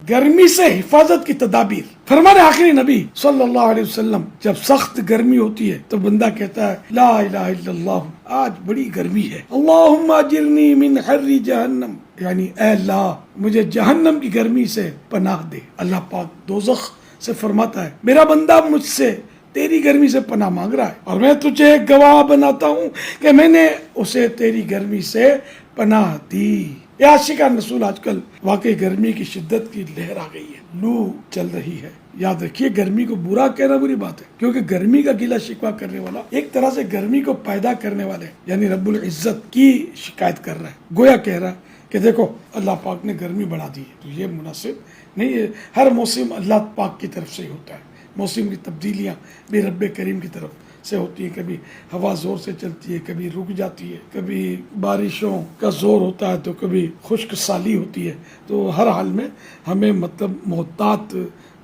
گرمی سے حفاظت کی تدابیر. فرمان آخری نبی صلی اللہ علیہ وسلم جب سخت گرمی ہوتی ہے تو بندہ کہتا ہے لا الہ الا اللہ آج بڑی گرمی ہے, اللہم اجرنی من حر جہنم, یعنی اے اللہ مجھے جہنم کی گرمی سے پناہ دے. اللہ پاک دوزخ سے فرماتا ہے میرا بندہ مجھ سے تیری گرمی سے پناہ مانگ رہا ہے اور میں تجھے گواہ بناتا ہوں کہ میں نے اسے تیری گرمی سے پناہ دی. یہ عاشقان رسول آج کل واقعی گرمی کی شدت کی لہر آ گئی ہے, لو چل رہی ہے. یاد رکھیے گرمی کو برا کہنا بری بات ہے, کیونکہ گرمی کا گلہ شکوہ کرنے والا ایک طرح سے گرمی کو پیدا کرنے والے یعنی رب العزت کی شکایت کر رہا ہے. گویا کہہ رہا ہے کہ دیکھو اللہ پاک نے گرمی بڑھا دی ہے, تو یہ مناسب نہیں ہے. ہر موسم اللہ پاک کی طرف سے ہی ہوتا ہے. موسم کی تبدیلیاں بھی رب کریم کی طرف سے ہوتی ہے. کبھی ہوا زور سے چلتی ہے, کبھی رک جاتی ہے, کبھی بارشوں کا زور ہوتا ہے تو کبھی خشک سالی ہوتی ہے. تو ہر حال میں ہمیں محتاط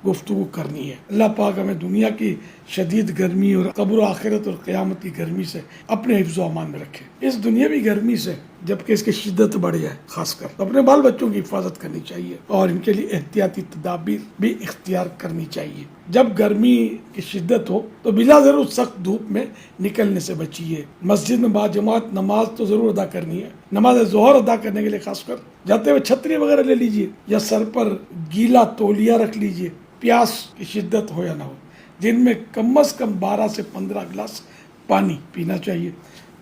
گفتگو کرنی ہے. اللہ پاک ہمیں دنیا کی شدید گرمی اور قبر و آخرت اور قیامت کی گرمی سے اپنے حفظ و امان میں رکھے. اس دنیاوی گرمی سے جبکہ اس کی شدت بڑھ جائے خاص کر اپنے بال بچوں کی حفاظت کرنی چاہیے اور ان کے لیے احتیاطی تدابیر بھی اختیار کرنی چاہیے. جب گرمی کی شدت ہو تو بلا ضرور سخت دھوپ میں نکلنے سے بچیے. مسجد میں باجماعت نماز تو ضرور ادا کرنی ہے. نماز ظہر ادا کرنے کے لیے خاص کر جاتے ہوئے چھتری وغیرہ لے لیجیے یا سر پر گیلا تولیہ رکھ لیجیے. پیاس کی شدت ہو یا نہ ہو دن میں کم از کم 12 سے 15 گلاس پانی پینا چاہیے.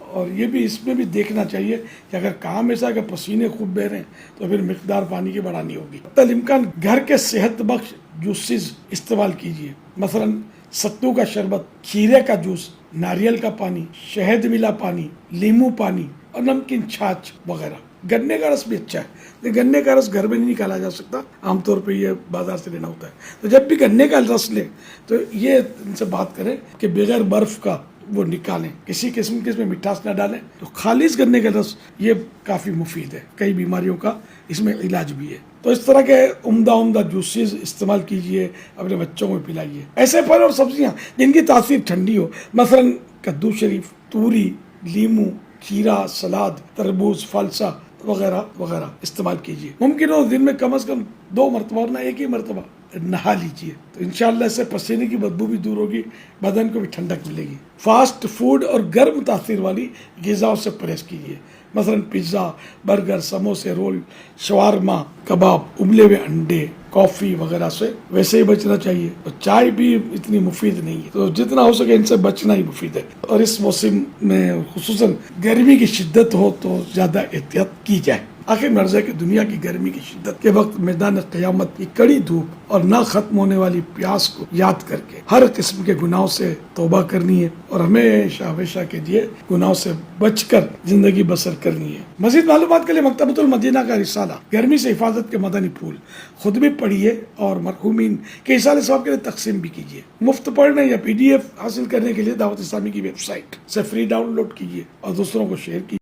اور یہ بھی اس میں بھی دیکھنا چاہیے کہ اگر کام ایسا کہ پسینے خوب بہ رہے ہیں تو پھر مقدار پانی کی بڑھانی ہوگی. حتی الامکان گھر کے صحت بخش جوسز استعمال کیجیے, مثلا ستو کا شربت, کھیرے کا جوس, ناریل کا پانی, شہد ملا پانی, لیمو پانی اور نمکین چھاچھ وغیرہ. گنے کا رس بھی اچھا ہے, لیکن گنے کا رس گھر میں نہیں نکالا جا سکتا, عام طور پہ یہ بازار سے لینا ہوتا ہے. تو جب بھی گنے کا رس لیں تو یہ ان سے بات کریں کہ بغیر برف کا وہ نکالیں, کسی قسم کے اس میں مٹھاس نہ ڈالیں. تو خالص گنے کا رس یہ کافی مفید ہے, کئی بیماریوں کا اس میں علاج بھی ہے. تو اس طرح کے عمدہ جوسز استعمال کیجئے, اپنے بچوں کو پلائیے. ایسے پھل اور سبزیاں جن کی تاثیر ٹھنڈی ہو, مثلا کدو شریف, توری, لیمو, کھیرا, سلاد, تربوز, فالسا وغیرہ وغیرہ استعمال کیجئے. ممکن ہو دن میں کم از کم 2 مرتبہ اور نہ ایک ہی مرتبہ نہا لیجئے, تو انشاءاللہ اس سے پسینے کی بدبو بھی دور ہوگی, بدن کو بھی ٹھنڈک ملے گی. فاسٹ فوڈ اور گرم تاثیر والی غذاؤں سے پرہیز کیجیے, مثلا پیزا, برگر, سموسے, رول, شوارما, کباب, ابلے ہوئے انڈے, کافی وغیرہ سے ویسے ہی بچنا چاہیے. اور چائے بھی اتنی مفید نہیں ہے, تو جتنا ہو سکے ان سے بچنا ہی مفید ہے. اور اس موسم میں خصوصاً گرمی کی شدت ہو تو زیادہ احتیاط کی جائے. آخر مرض ہے کہ دنیا کی گرمی کی شدت کے وقت میدان قیامت کی کڑی دھوپ اور نہ ختم ہونے والی پیاس کو یاد کر کے ہر قسم کے گناہوں سے توبہ کرنی ہے اور ہمیشہ کے لیے گناہوں سے بچ کر زندگی بسر کرنی ہے. مزید معلومات کے لیے مکتبۃ المدینہ کا رسالہ گرمی سے حفاظت کے مدنی پھول خود بھی پڑھیے اور مرحومین کے اصال ثواب کے لیے تقسیم بھی کیجیے. مفت پڑھنے یا PDF حاصل کرنے کے لیے دعوت اسلامی کی ویب سائٹ سے فری ڈاؤن لوڈ کیجیے اور دوسروں کو شیئر کیجیے.